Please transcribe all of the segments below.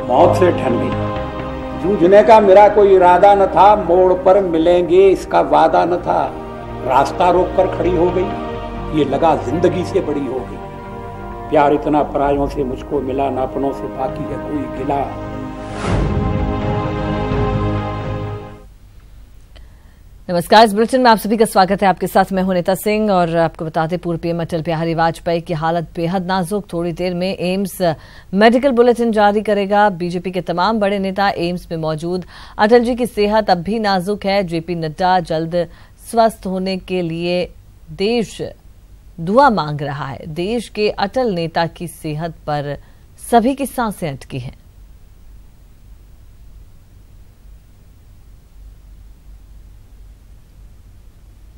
मौत से ठन गई। जूझने का मेरा कोई इरादा न था, मोड़ पर मिलेंगे इसका वादा न था। रास्ता रोक कर खड़ी हो गई, ये लगा जिंदगी से बड़ी हो गई। प्यार इतना परायों से मुझको मिला, न अपनों से बाकी है कोई गिला। नमस्कार, इस बुलेटिन में आप सभी का स्वागत है। आपके साथ मैं हूं नीता सिंह और आपको बताते पूर्व पीएम अटल बिहारी वाजपेयी की हालत बेहद नाजुक। थोड़ी देर में एम्स मेडिकल बुलेटिन जारी करेगा। बीजेपी के तमाम बड़े नेता एम्स में मौजूद। अटल जी की सेहत अब भी नाजुक है। जेपी नड्डा जल्द स्वस्थ होने के लिए देश दुआ मांग रहा है। देश के अटल नेता की सेहत पर सभी की सांसें अटकी हैं।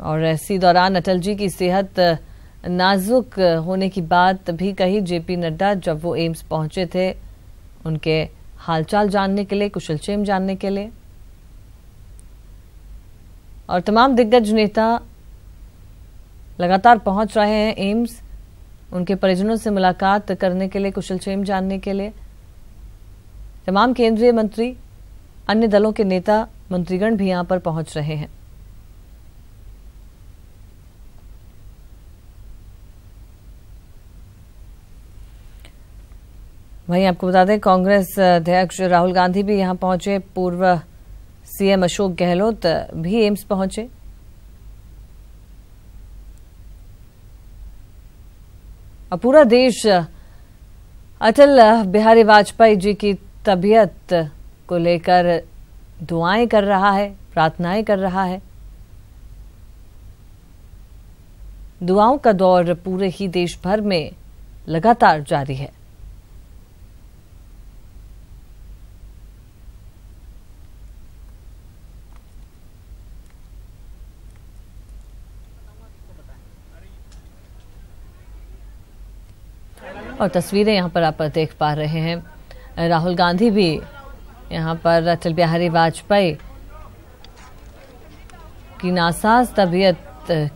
और इसी दौरान अटल जी की सेहत नाजुक होने की बात भी कही जेपी नड्डा जब वो एम्स पहुंचे थे, उनके हालचाल जानने के लिए, कुशलक्षेम जानने के लिए। और तमाम दिग्गज नेता लगातार पहुंच रहे हैं एम्स, उनके परिजनों से मुलाकात करने के लिए, कुशलक्षेम जानने के लिए। तमाम केंद्रीय मंत्री, अन्य दलों के नेता, मंत्रीगण भी यहां पर पहुंच रहे हैं। वहीं आपको बता दें, कांग्रेस अध्यक्ष राहुल गांधी भी यहां पहुंचे। पूर्व सीएम अशोक गहलोत भी एम्स पहुंचे। और पूरा देश अटल बिहारी वाजपेयी जी की तबीयत को लेकर दुआएं कर रहा है, प्रार्थनाएं कर रहा है। दुआओं का दौर पूरे ही देश भर में लगातार जारी है। और तस्वीरें यहां पर आप देख पा रहे हैं। राहुल गांधी भी यहां पर अटल बिहारी वाजपेयी की नासाज तबीयत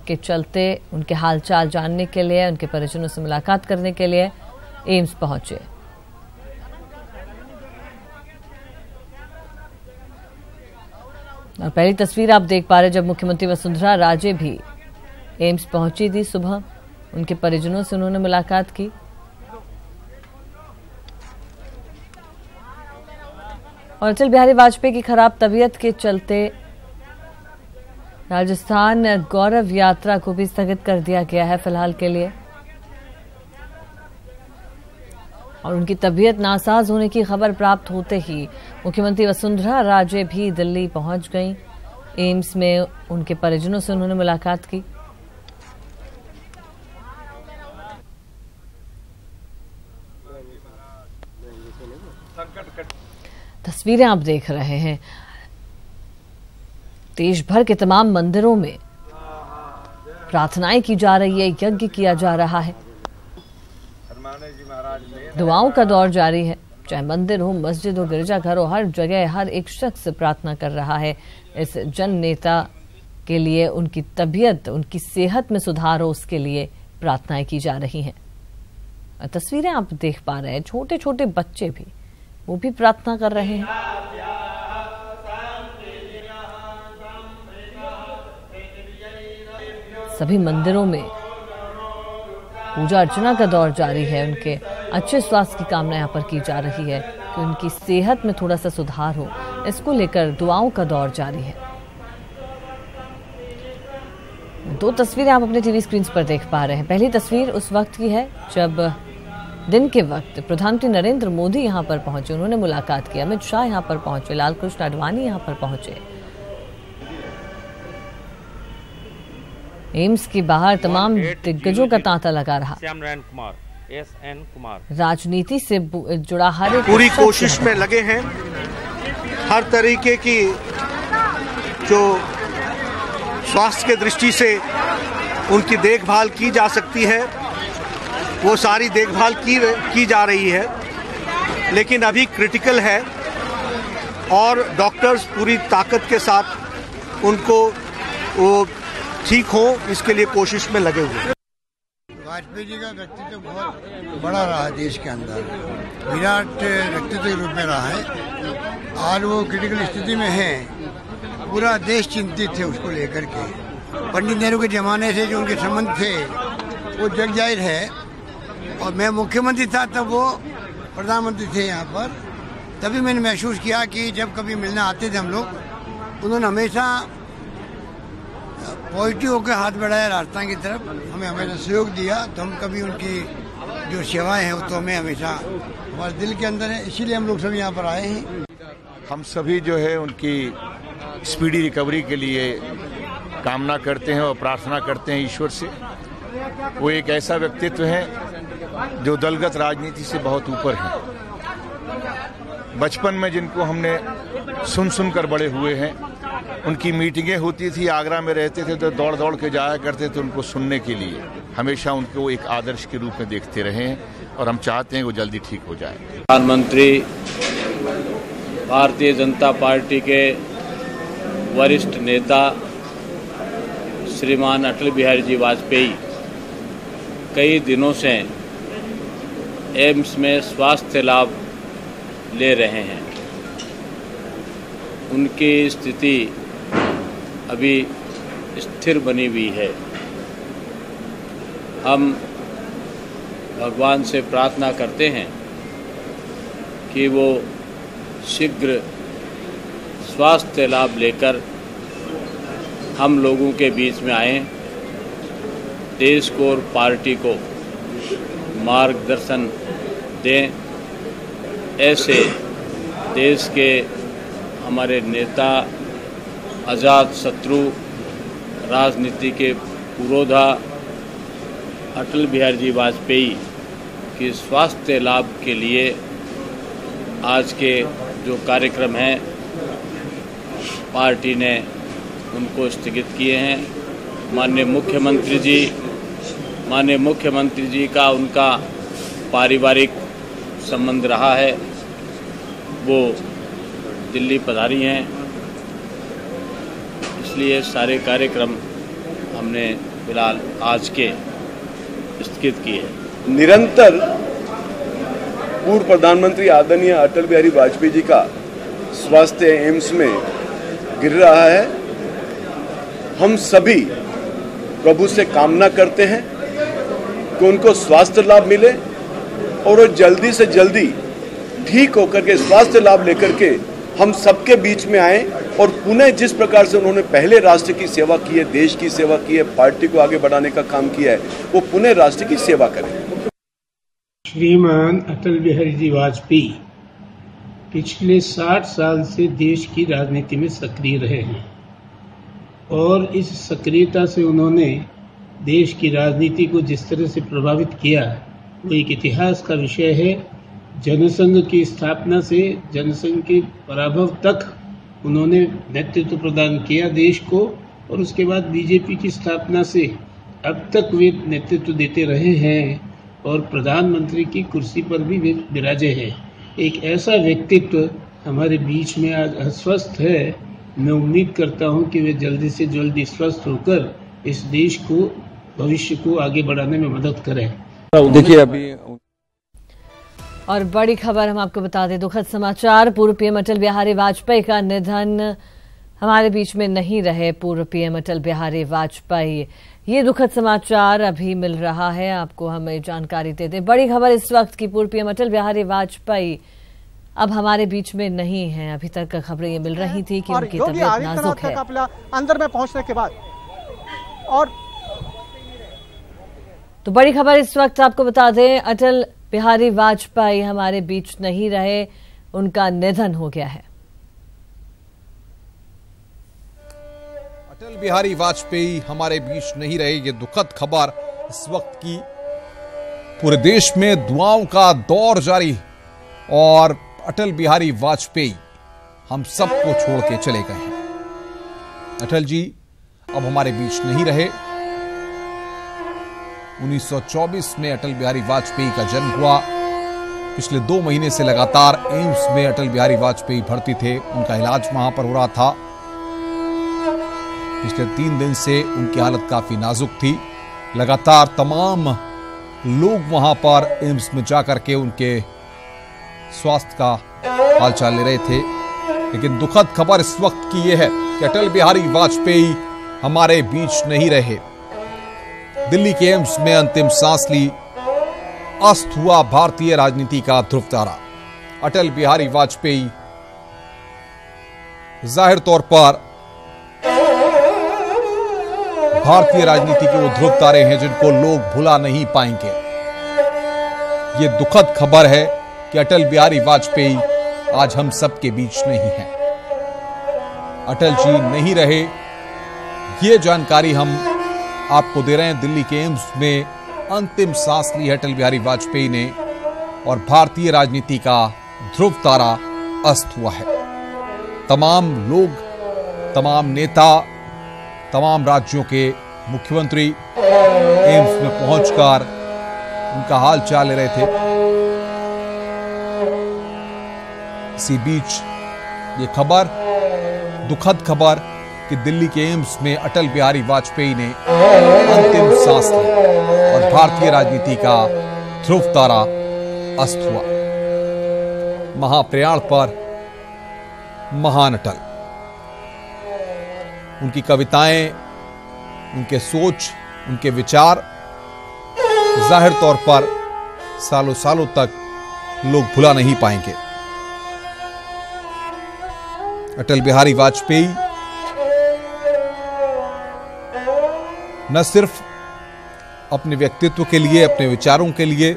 के चलते उनके हालचाल जानने के लिए, उनके परिजनों से मुलाकात करने के लिए एम्स पहुंचे। और पहली तस्वीर आप देख पा रहे जब मुख्यमंत्री वसुंधरा राजे भी एम्स पहुंची थी सुबह, उनके परिजनों से उन्होंने मुलाकात की। और अटल बिहारी वाजपेयी की खराब तबीयत के चलते राजस्थान गौरव यात्रा को भी स्थगित कर दिया गया है फिलहाल के लिए। और उनकी तबीयत नासाज होने की खबर प्राप्त होते ही मुख्यमंत्री वसुंधरा राजे भी दिल्ली पहुंच गईं। एम्स में उनके परिजनों से उन्होंने मुलाकात की। तस्वीरें आप देख रहे हैं, देश भर के तमाम मंदिरों में प्रार्थनाएं की जा रही है, यज्ञ किया जा रहा है, दुआओं का दौर जारी है। चाहे मंदिर हो, मस्जिद हो, गिरजाघर हो, हर जगह हर एक शख्स प्रार्थना कर रहा है इस जन नेता के लिए। उनकी तबीयत, उनकी सेहत में सुधार हो, उसके लिए प्रार्थनाएं की जा रही हैं। तस्वीरें आप देख पा रहे हैं, छोटे छोटे बच्चे भी, वो भी प्रार्थना कर रहे हैं। सभी मंदिरों में पूजा अर्चना का दौर जारी है। उनके अच्छे स्वास्थ्य की कामना यहाँ पर की जा रही है कि उनकी सेहत में थोड़ा सा सुधार हो, इसको लेकर दुआओं का दौर जारी है। दो तस्वीरें आप अपने टीवी स्क्रीन पर देख पा रहे हैं। पहली तस्वीर उस वक्त की है जब दिन के वक्त प्रधानमंत्री नरेंद्र मोदी यहां पर पहुंचे, उन्होंने मुलाकात की। अमित शाह यहां पर पहुंचे, लाल कृष्ण आडवाणी यहां पर पहुंचे। एम्स के बाहर तमाम दिग्गजों का तांता लगा रहा। राजनीति से जुड़ा हर एक पूरी कोशिश में लगे हैं। हर तरीके की जो स्वास्थ्य के दृष्टि से उनकी देखभाल की जा सकती है, वो सारी देखभाल की जा रही है। लेकिन अभी क्रिटिकल है और डॉक्टर्स पूरी ताकत के साथ उनको वो ठीक हो, इसके लिए कोशिश में लगे हुए हैं। वाजपेयी जी का व्यक्तित्व बहुत बड़ा रहा है देश के अंदर, विराट व्यक्तित्व के रूप में रहा है। आज वो क्रिटिकल स्थिति में है, पूरा देश चिंतित थे उसको लेकर के। पंडित नेहरू के जमाने से जो उनके संबंध थे वो जग जाहिर है, और मैं मुख्यमंत्री था तब वो प्रधानमंत्री थे यहाँ पर, तभी मैंने महसूस किया कि जब कभी मिलने आते थे हम लोग, उन्होंने हमेशा पॉजिटिव होकर हाथ बढ़ाया राजस्थान की तरफ, हमें हमेशा सहयोग दिया। तो हम कभी उनकी जो सेवाएं हैं वो तो हमें हमेशा हमारे दिल के अंदर है, इसीलिए हम लोग सब यहाँ पर आए हैं। हम सभी जो है उनकी स्पीडी रिकवरी के लिए कामना करते हैं और प्रार्थना करते हैं ईश्वर से। वो एक ऐसा व्यक्तित्व है जो दलगत राजनीति से बहुत ऊपर है। बचपन में जिनको हमने सुन कर बड़े हुए हैं, उनकी मीटिंगें होती थी, आगरा में रहते थे तो दौड़ दौड़ के जाया करते थे उनको सुनने के लिए। हमेशा उनको एक आदर्श के रूप में देखते रहे हैं और हम चाहते हैं वो जल्दी ठीक हो जाए। प्रधानमंत्री भारतीय जनता पार्टी के वरिष्ठ नेता श्रीमान अटल बिहारी जी वाजपेयी कई दिनों से एम्स में स्वास्थ्य लाभ ले रहे हैं। उनकी स्थिति अभी स्थिर बनी हुई है। हम भगवान से प्रार्थना करते हैं कि वो शीघ्र स्वास्थ्य लाभ लेकर हम लोगों के बीच में आएं, देश को और पार्टी को मार्गदर्शन दें। ऐसे देश के हमारे नेता, आज़ाद शत्रु, राजनीति के पुरोधा अटल बिहारी जी वाजपेयी के स्वास्थ्य लाभ के लिए आज के जो कार्यक्रम हैं पार्टी ने उनको स्थगित किए हैं। माननीय मुख्यमंत्री जी का उनका पारिवारिक संबंध रहा है, वो दिल्ली पधारी हैं, इसलिए सारे कार्यक्रम हमने फिलहाल आज के स्थगित किए। निरंतर पूर्व प्रधानमंत्री आदरणीय अटल बिहारी वाजपेयी जी का स्वास्थ्य एम्स में गिर रहा है। हम सभी प्रभु से कामना करते हैं कि उनको स्वास्थ्य लाभ मिले और वो जल्दी से जल्दी ठीक होकर के स्वास्थ्य लाभ लेकर के हम सबके बीच में आए और पुनः जिस प्रकार से उन्होंने पहले राष्ट्र की सेवा की है, देश की सेवा की है, पार्टी को आगे बढ़ाने का काम किया है, वो पुनः राष्ट्र की सेवा करें। श्रीमान अटल बिहारी जी वाजपेयी पिछले 60 साल से देश की राजनीति में सक्रिय रहे हैं और इस सक्रियता से उन्होंने देश की राजनीति को जिस तरह से प्रभावित किया वो एक इतिहास का विषय है। जनसंघ की स्थापना से जनसंघ के पराभव तक उन्होंने नेतृत्व प्रदान किया देश को, और उसके बाद बीजेपी की स्थापना से अब तक वे नेतृत्व देते रहे हैं और प्रधानमंत्री की कुर्सी पर भी वे विराजे हैं। एक ऐसा व्यक्तित्व हमारे बीच में आज अस्वस्थ है। मैं उम्मीद करता हूं कि वे जल्दी से जल्दी स्वस्थ होकर इस देश को, भविष्य को आगे बढ़ाने में मदद करें। देखिए अभी और बड़ी खबर हम आपको बता दें, दुखद समाचार, पूर्व पीएम अटल बिहारी वाजपेयी का निधन। हमारे बीच में नहीं रहे पूर्व पीएम अटल बिहारी वाजपेयी, ये दुखद समाचार अभी मिल रहा है। आपको हमें जानकारी दे दें, बड़ी खबर इस वक्त की पूर्व पीएम अटल बिहारी वाजपेयी अब हमारे बीच में नहीं है। अभी तक खबरें ये मिल रही थी कि उनकी तबीयत नाजुक है। अंदर में पहुंचने के बाद और तो बड़ी खबर इस वक्त आपको बता दें, अटल बिहारी वाजपेयी हमारे बीच नहीं रहे, उनका निधन हो गया है। अटल बिहारी वाजपेयी हमारे बीच नहीं रहे, ये दुखद खबर इस वक्त की। पूरे देश में दुआओं का दौर जारी और अटल बिहारी वाजपेयी हम सबको छोड़ के चले गए हैं। अटल जी अब हमारे बीच नहीं रहे। 1924 में अटल बिहारी वाजपेयी का जन्म हुआ। पिछले 2 महीने से लगातार एम्स में अटल बिहारी वाजपेयी भर्ती थे, उनका इलाज वहां पर हो रहा था। पिछले 3 दिन से उनकी हालत काफी नाजुक थी। लगातार तमाम लोग वहां पर एम्स में जाकर के उनके स्वास्थ्य का हालचाल ले रहे थे। लेकिन दुखद खबर इस वक्त की यह है कि अटल बिहारी वाजपेयी हमारे बीच नहीं रहे। दिल्ली के एम्स में अंतिम सांस ली, अस्त हुआ भारतीय राजनीति का ध्रुव तारा। अटल बिहारी वाजपेयी जाहिर तौर पर भारतीय राजनीति के वो ध्रुव तारे हैं जिनको लोग भुला नहीं पाएंगे। ये दुखद खबर है कि अटल बिहारी वाजपेयी आज हम सबके बीच नहीं हैं। अटल जी नहीं रहे, ये जानकारी हम आपको दे रहे हैं। दिल्ली के एम्स में अंतिम सांस ली अटल बिहारी वाजपेयी ने और भारतीय राजनीति का ध्रुव तारा अस्त हुआ है। तमाम लोग, तमाम नेता, तमाम राज्यों के मुख्यमंत्री एम्स में पहुंचकर उनका हाल चाल ले रहे थे। इसी बीच ये खबर, दुखद खबर कि दिल्ली के एम्स में अटल बिहारी वाजपेयी ने अंतिम सांस ली और भारतीय राजनीति का ध्रुव तारा अस्त हुआ। महाप्रयाण पर महान अटल, उनकी कविताएं, उनके सोच, उनके विचार जाहिर तौर पर सालों सालों तक लोग भुला नहीं पाएंगे। अटल बिहारी वाजपेयी न सिर्फ अपने व्यक्तित्व के लिए, अपने विचारों के लिए,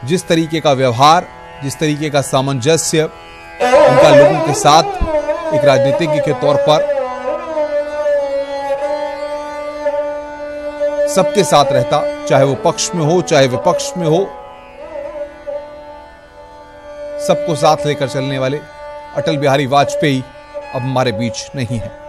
जिस तरीके का व्यवहार, जिस तरीके का सामंजस्य उनका लोगों के साथ एक राजनीतिज्ञ के तौर पर सबके साथ रहता, चाहे वो पक्ष में हो चाहे विपक्ष में हो, सबको साथ लेकर चलने वाले अटल बिहारी वाजपेयी अब हमारे बीच नहीं है।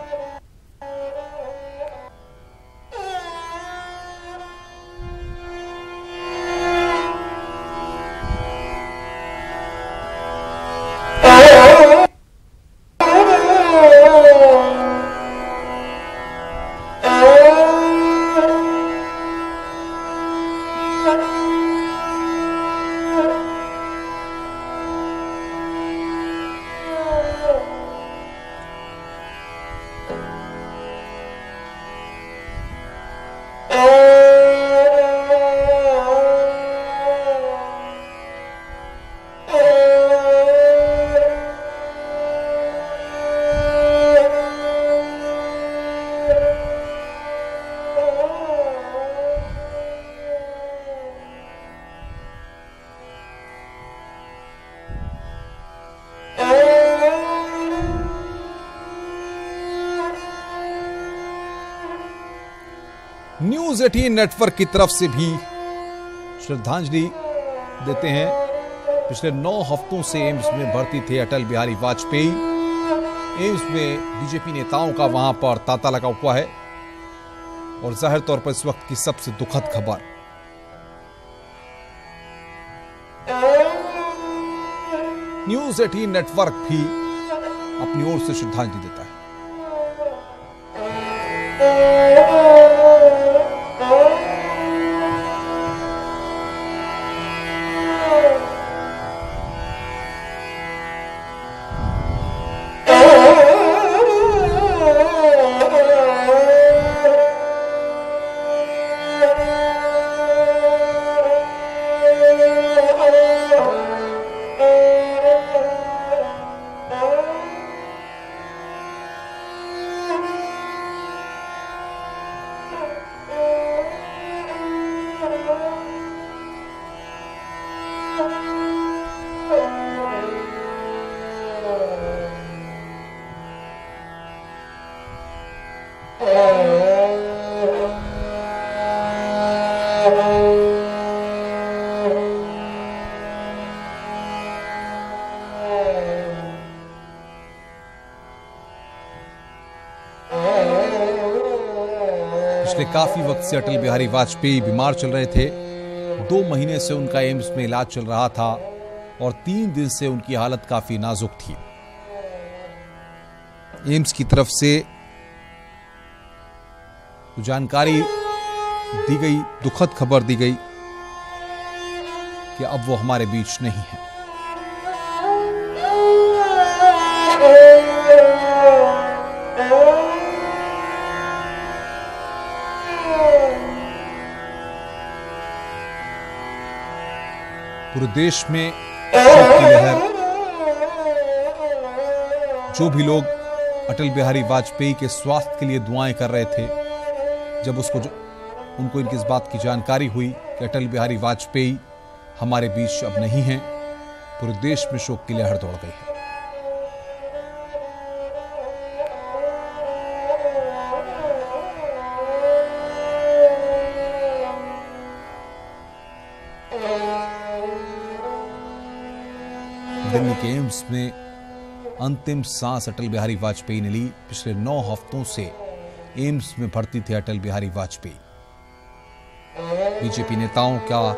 न्यूज 18 नेटवर्क की तरफ से भी श्रद्धांजलि देते हैं। पिछले 9 हफ्तों से एम्स में भर्ती थे अटल बिहारी वाजपेयी। एम्स में बीजेपी नेताओं का वहां पर तांता लगा हुआ है और जाहिर तौर पर इस वक्त की सबसे दुखद खबर, न्यूज 18 नेटवर्क भी अपनी ओर से श्रद्धांजलि देता है। पिछले काफी वक्त से अटल बिहारी वाजपेयी बीमार चल रहे थे। 2 महीने से उनका एम्स में इलाज चल रहा था और 3 दिन से उनकी हालत काफी नाजुक थी। एम्स की तरफ से जानकारी दी गई, दुखद खबर दी गई कि अब वो हमारे बीच नहीं है। पूरे देश में शोक की लहर। जो भी लोग अटल बिहारी वाजपेयी के स्वास्थ्य के लिए दुआएं कर रहे थे, जब उनको इनकी इस बात की जानकारी हुई कि अटल बिहारी वाजपेयी हमारे बीच अब नहीं हैं, पूरे देश में शोक की लहर दौड़ गई है। दिल्ली के एम्स में अंतिम सांस अटल बिहारी वाजपेयी ने ली। पिछले 9 हफ्तों से एम्स में भर्ती थे अटल बिहारी वाजपेयी। बीजेपी नेताओं का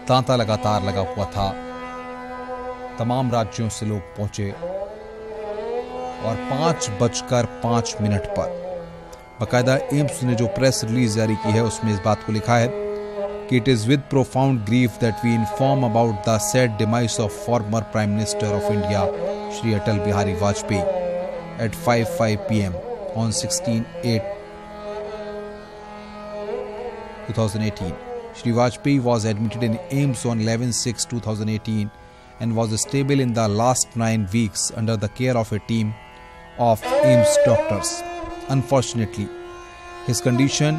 तांता लगातार लगा हुआ था। तमाम राज्यों से लोग पहुंचे और 5:05 पर बाकायदा एम्स ने जो प्रेस रिलीज जारी की है उसमें इस बात को लिखा है कि it is with profound grief that we inform about the sad demise of former prime minister of India Shri Atal Bihari Vajpayee at 5:05 PM on 16/8/2018. Shri Vajpayee was admitted in AIIMS on 11/6/2018 and was stable in the last 9 weeks under the care of a team of AIIMS doctors. Unfortunately, his condition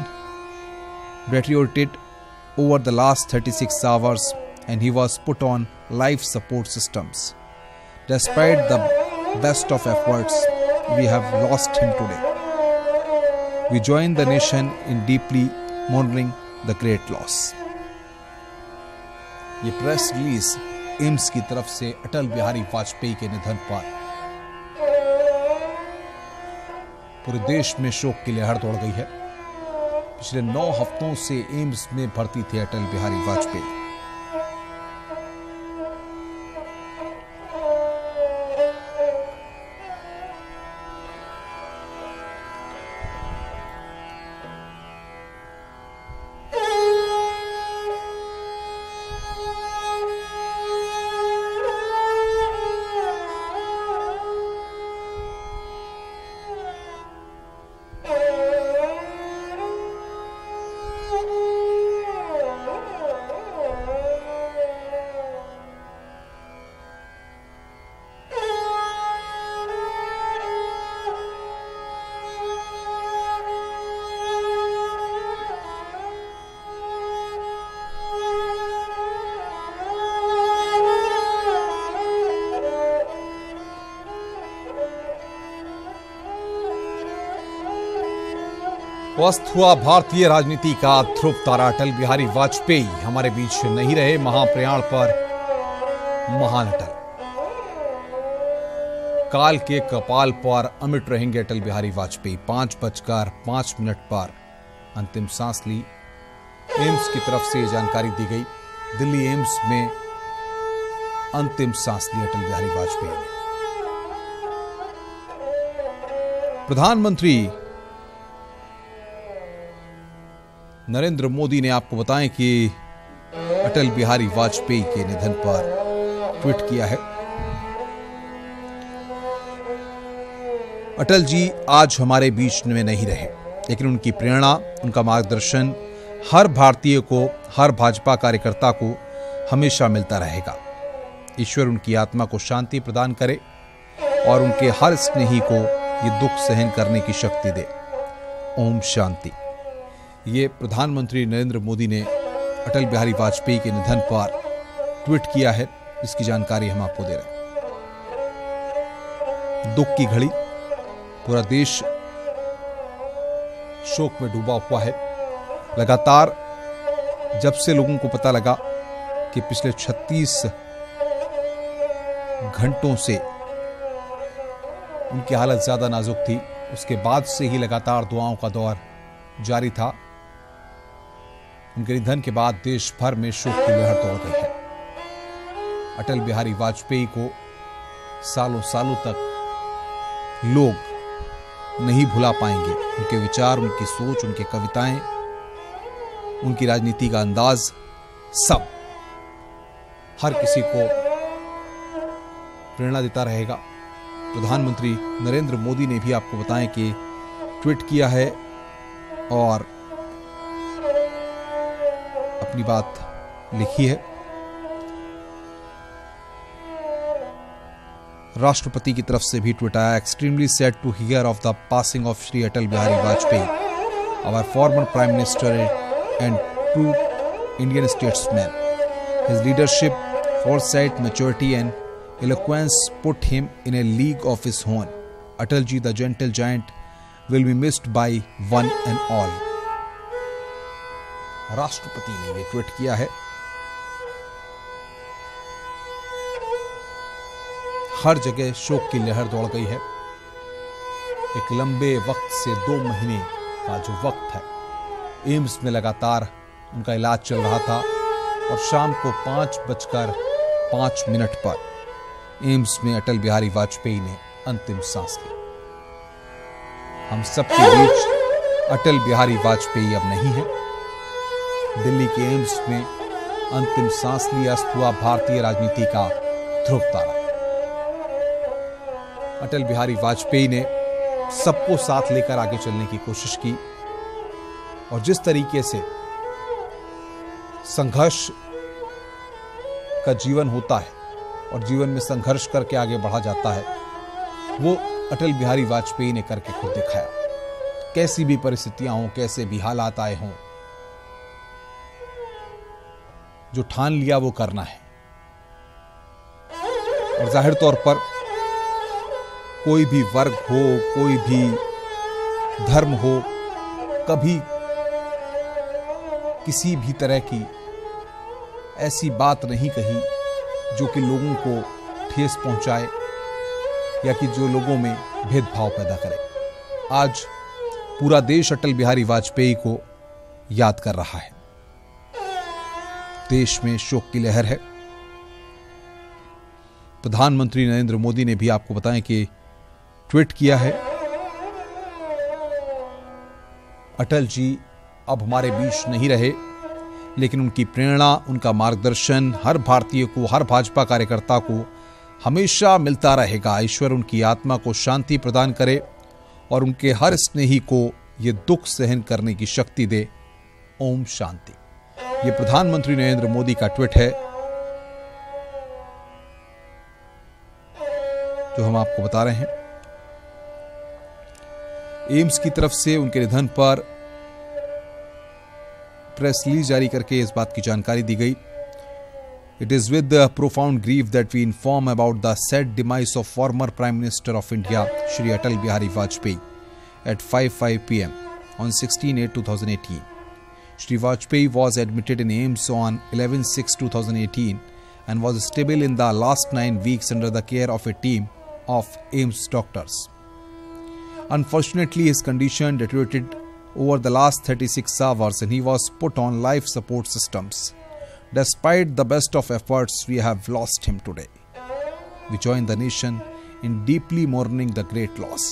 deteriorated over the last 36 hours and he was put on life support systems. Despite the best of efforts, we have lost him today. We join the nation in deeply mourning the great loss. ये press release AIIMS की तरफ से अटल बिहारी वाजपेयी के निधन पर पूरे देश में शोक की लहर दौड़ गई है। पिछले 9 हफ्तों से एम्स में भर्ती थे अटल बिहारी वाजपेयी। स्वस्थ हुआ भारतीय राजनीति का ध्रुव तारा अटल बिहारी वाजपेयी हमारे बीच नहीं रहे। महाप्रयाण पर महान अटल, काल के कपाल पर अमिट रहेंगे अटल बिहारी वाजपेयी। 5:05 पर अंतिम सांस ली। एम्स की तरफ से जानकारी दी गई। दिल्ली एम्स में अंतिम सांस ली अटल बिहारी वाजपेयी ने। प्रधानमंत्री नरेंद्र मोदी ने आपको बताएं कि अटल बिहारी वाजपेयी के निधन पर ट्वीट किया है। अटल जी आज हमारे बीच में नहीं रहे, लेकिन उनकी प्रेरणा, उनका मार्गदर्शन हर भारतीय को, हर भाजपा कार्यकर्ता को हमेशा मिलता रहेगा। ईश्वर उनकी आत्मा को शांति प्रदान करे और उनके हर स्नेही को ये दुख सहन करने की शक्ति दे। ओम शांति। ये प्रधानमंत्री नरेंद्र मोदी ने अटल बिहारी वाजपेयी के निधन पर ट्वीट किया है, इसकी जानकारी हम आपको दे रहे हैं। दुख की घड़ी, पूरा देश शोक में डूबा हुआ है। लगातार जब से लोगों को पता लगा कि पिछले 36 घंटों से उनकी हालत ज्यादा नाजुक थी, उसके बाद से ही लगातार दुआओं का दौर जारी था। उनके निधन के बाद देश भर में शोक की लहर दौड़ गई है। अटल बिहारी वाजपेयी को सालों सालों तक लोग नहीं भुला पाएंगे। उनके विचार, उनकी सोच, उनकी कविताएं, उनकी राजनीति का अंदाज, सब हर किसी को प्रेरणा देता रहेगा। प्रधानमंत्री नरेंद्र मोदी ने भी आपको बताएं कि ट्वीट किया है और अपनी बात लिखी है। राष्ट्रपति की तरफ से भी ट्वीट आया, extremely sad to hear of the passing of Shri Atal Bihari Vajpayee, our former prime minister and true Indian statesman. His leadership, foresight, maturity and eloquence put him in a league of his own. Atalji, the gentle giant, will be missed by one and all. राष्ट्रपति ने ये tweet किया है। हर जगह शोक की लहर दौड़ गई है। एक लंबे वक्त से 2 महीने का जो वक्त है, एम्स में लगातार उनका इलाज चल रहा था और शाम को 5:05 पर एम्स में अटल बिहारी वाजपेयी ने अंतिम सांस ली। हम सबके बीच अटल बिहारी वाजपेयी अब नहीं है। दिल्ली के एम्स में अंतिम सांस ली अस्त हुआ भारतीय राजनीति का ध्रुव तारा। अटल बिहारी वाजपेयी ने सबको साथ लेकर आगे चलने की कोशिश की और जिस तरीके से संघर्ष का जीवन होता है और जीवन में संघर्ष करके आगे बढ़ा जाता है, वो अटल बिहारी वाजपेयी ने करके खुद दिखाया। कैसी भी परिस्थितियां हों, कैसे भी हालात आए हों, जो ठान लिया वो करना है। और जाहिर तौर पर कोई भी वर्ग हो, कोई भी धर्म हो, कभी किसी भी तरह की ऐसी बात नहीं कही जो कि लोगों को ठेस पहुंचाए या कि जो लोगों में भेदभाव पैदा करे। आज पूरा देश अटल बिहारी वाजपेयी को याद कर रहा है। देश में शोक की लहर है। प्रधानमंत्री नरेंद्र मोदी ने भी आपको बताएं कि ट्वीट किया है, अटल जी अब हमारे बीच नहीं रहे, लेकिन उनकी प्रेरणा, उनका मार्गदर्शन हर भारतीय को, हर भाजपा कार्यकर्ता को हमेशा मिलता रहेगा। ईश्वर उनकी आत्मा को शांति प्रदान करे और उनके हर स्नेही को ये दुख सहन करने की शक्ति दे। ओम शांति। ये प्रधानमंत्री नरेंद्र मोदी का ट्वीट है जो हम आपको बता रहे हैं। एम्स की तरफ से उनके निधन पर प्रेस रिलीज जारी करके इस बात की जानकारी दी गई। It is with profound grief that we inform about the sad demise of former prime minister of India Shri Atal Bihari Vajpayee at 5:05 p.m. on 16/8/2018. Shri Vajpayee was admitted in AIIMS on 11/6/2018 and was stable in the last 9 weeks under the care of a team of AIIMS doctors. Unfortunately, his condition deteriorated over the last 36 hours and he was put on life support systems. Despite the best of efforts, we have lost him today. We join the nation in deeply mourning the great loss.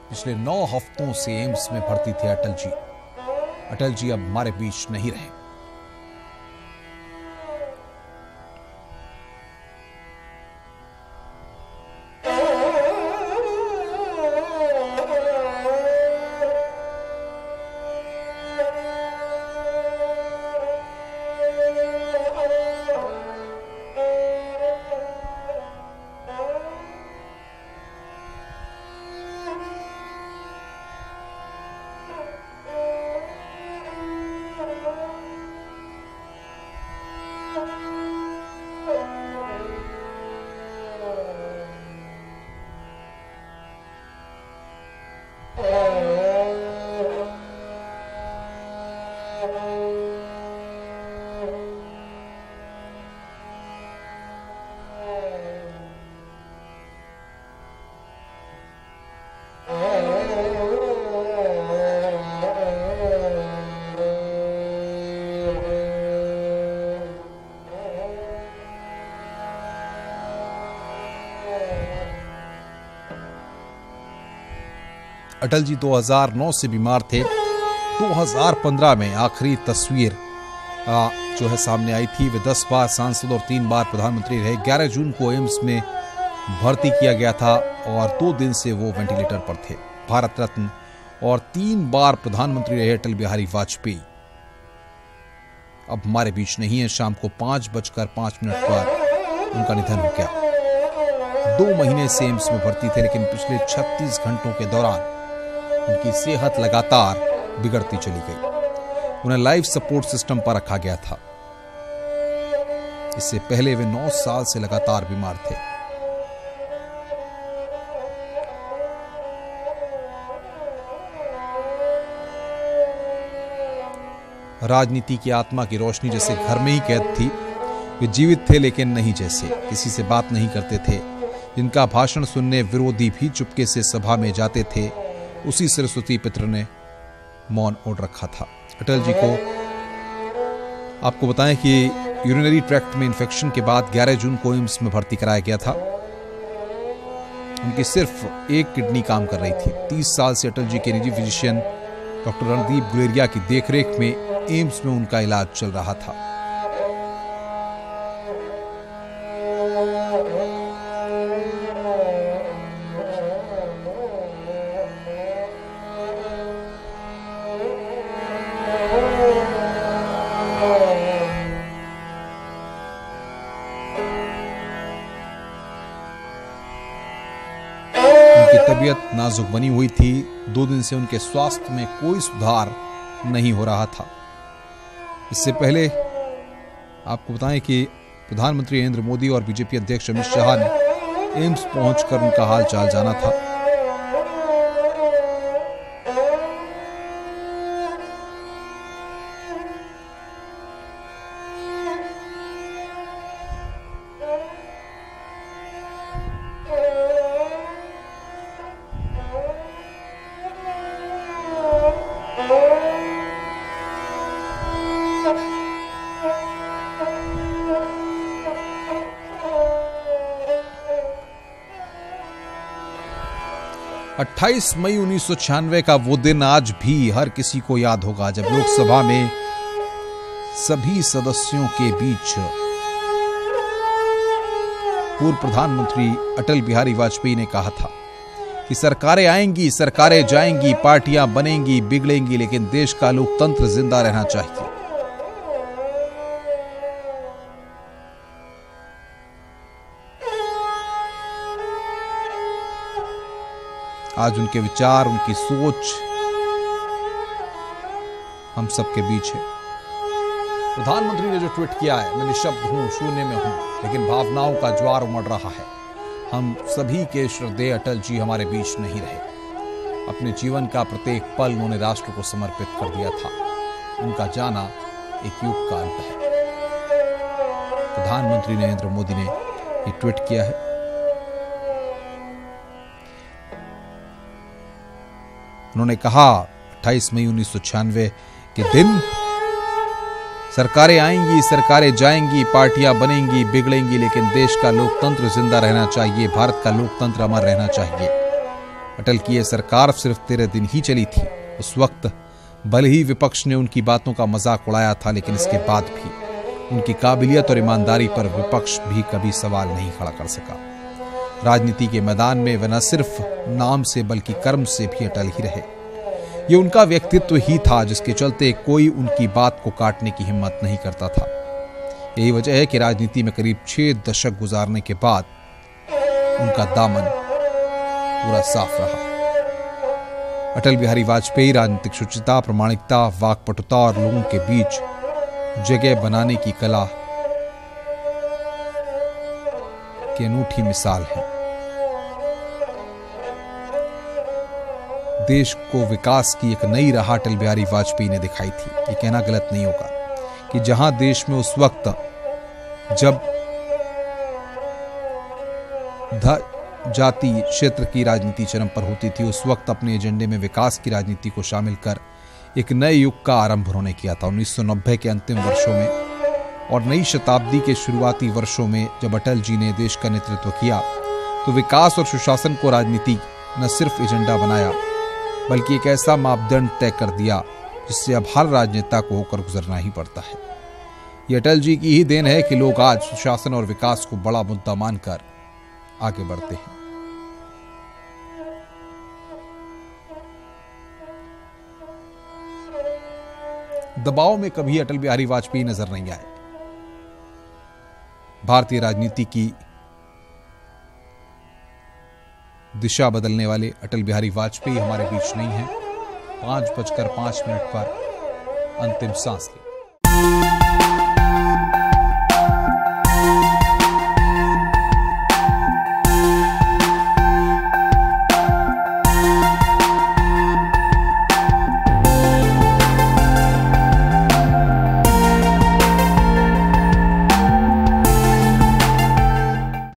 पिछले 9 हफ्तों से AIIMS में भर्ती थे अटल जी। अटल जी अब हमारे बीच नहीं रहे। अटल जी 2009 से बीमार थे। 2015 में आखिरी तस्वीर जो है सामने आई थी। वे 10 बार सांसद और 3 बार प्रधानमंत्री रहे। 11 जून को एम्स में भर्ती किया गया था और 2 दिन से वो वेंटिलेटर पर थे। भारत रत्न और 3 बार प्रधानमंत्री रहे अटल बिहारी वाजपेयी अब हमारे बीच नहीं है। शाम को 5:05 पर उनका निधन हो गया। 2 महीने से एम्स में भर्ती थे, लेकिन पिछले 36 घंटों के दौरान उनकी सेहत लगातार बिगड़ती चली गई। उन्हें लाइफ सपोर्ट सिस्टम पर रखा गया था। इससे पहले वे 9 साल से लगातार बीमार थे। राजनीति की आत्मा की रोशनी जैसे घर में ही कैद थी। वे जीवित थे लेकिन नहीं जैसे, किसी से बात नहीं करते थे। जिनका भाषण सुनने विरोधी भी चुपके से सभा में जाते थे, उसी सरस्वती पितर ने मौन ओढ़ रखा था। अटल जी को आपको बताएं कि यूरिनरी ट्रैक्ट में इंफेक्शन के बाद 11 जून को एम्स में भर्ती कराया गया था। उनकी सिर्फ एक किडनी काम कर रही थी। 30 साल से अटल जी के निजी फिजिशियन डॉक्टर रणदीप गुलेरिया की देखरेख में एम्स में उनका इलाज चल रहा था। तबीयत नाजुक बनी हुई थी। 2 दिन से उनके स्वास्थ्य में कोई सुधार नहीं हो रहा था। इससे पहले आपको बताएं कि प्रधानमंत्री नरेंद्र मोदी और बीजेपी अध्यक्ष अमित शाह ने एम्स पहुंचकर उनका हाल चाल जाना था। अट्ठाईस मई 1996 का वो दिन आज भी हर किसी को याद होगा, जब लोकसभा में सभी सदस्यों के बीच पूर्व प्रधानमंत्री अटल बिहारी वाजपेयी ने कहा था कि सरकारें आएंगी, सरकारें जाएंगी, पार्टियां बनेंगी, बिगड़ेंगी, लेकिन देश का लोकतंत्र जिंदा रहना चाहिए। आज उनके विचार, उनकी सोच हम सबके बीच है। प्रधानमंत्री ने जो ट्वीट किया है, मैं निशब्द हूं, शून्य में हूं, लेकिन भावनाओं का ज्वार उमड़ रहा है। हम सभी के श्रद्धेय अटल जी हमारे बीच नहीं रहे। अपने जीवन का प्रत्येक पल उन्होंने राष्ट्र को समर्पित कर दिया था। उनका जाना एक युग का अंत है। प्रधानमंत्री नरेंद्र मोदी ने ये ट्वीट किया है। उन्होंने कहा 28 मई 1996 के दिन सरकारें आएंगी, सरकारें जाएंगी, पार्टियां बनेंगी, बिगड़ेंगी, लेकिन देश का लोकतंत्र जिंदा रहना चाहिए, भारत का लोकतंत्र अमर रहना चाहिए। अटल की यह सरकार सिर्फ 13 दिन ही चली थी। उस वक्त भले ही विपक्ष ने उनकी बातों का मजाक उड़ाया था, लेकिन इसके बाद भी उनकी काबिलियत और ईमानदारी पर विपक्ष भी कभी सवाल नहीं खड़ा कर सका। राजनीति के मैदान में वे न सिर्फ नाम से बल्कि कर्म से भी अटल ही रहे। ये उनका व्यक्तित्व ही था जिसके चलते कोई उनकी बात को काटने की हिम्मत नहीं करता था। यही वजह है कि राजनीति में करीब 6 दशक गुजारने के बाद उनका दामन पूरा साफ रहा। अटल बिहारी वाजपेयी राजनीतिक शुचिता, प्रामाणिकता, वाकपटुता और लोगों के बीच जगह बनाने की कला की अनूठी मिसाल है। देश को विकास की एक नई राह अटल बिहारी वाजपेयी ने दिखाई थी। ये कहना गलत नहीं होगा कि जहां देश में उस वक्त जब जाति क्षेत्र की राजनीति चरम पर होती थी, उस वक्त अपने एजेंडे में विकास की राजनीति को शामिल कर एक नए युग का आरंभ उन्होंने किया था। 1990 के अंतिम वर्षों में और नई शताब्दी के शुरुआती वर्षों में जब अटल जी ने देश का नेतृत्व किया, तो विकास और सुशासन को राजनीति न सिर्फ एजेंडा बनाया, बल्कि एक ऐसा मापदंड तय कर दिया जिससे अब हर राजनेता को होकर गुजरना ही पड़ता है। ये अटल जी की ही देन है कि लोग आज सुशासन और विकास को बड़ा मुद्दा मानकर आगे बढ़ते हैं। दबाव में कभी अटल बिहारी वाजपेयी नजर नहीं आए। भारतीय राजनीति की दिशा बदलने वाले अटल बिहारी वाजपेयी हमारे बीच नहीं है। 5:05 पर अंतिम सांस ली।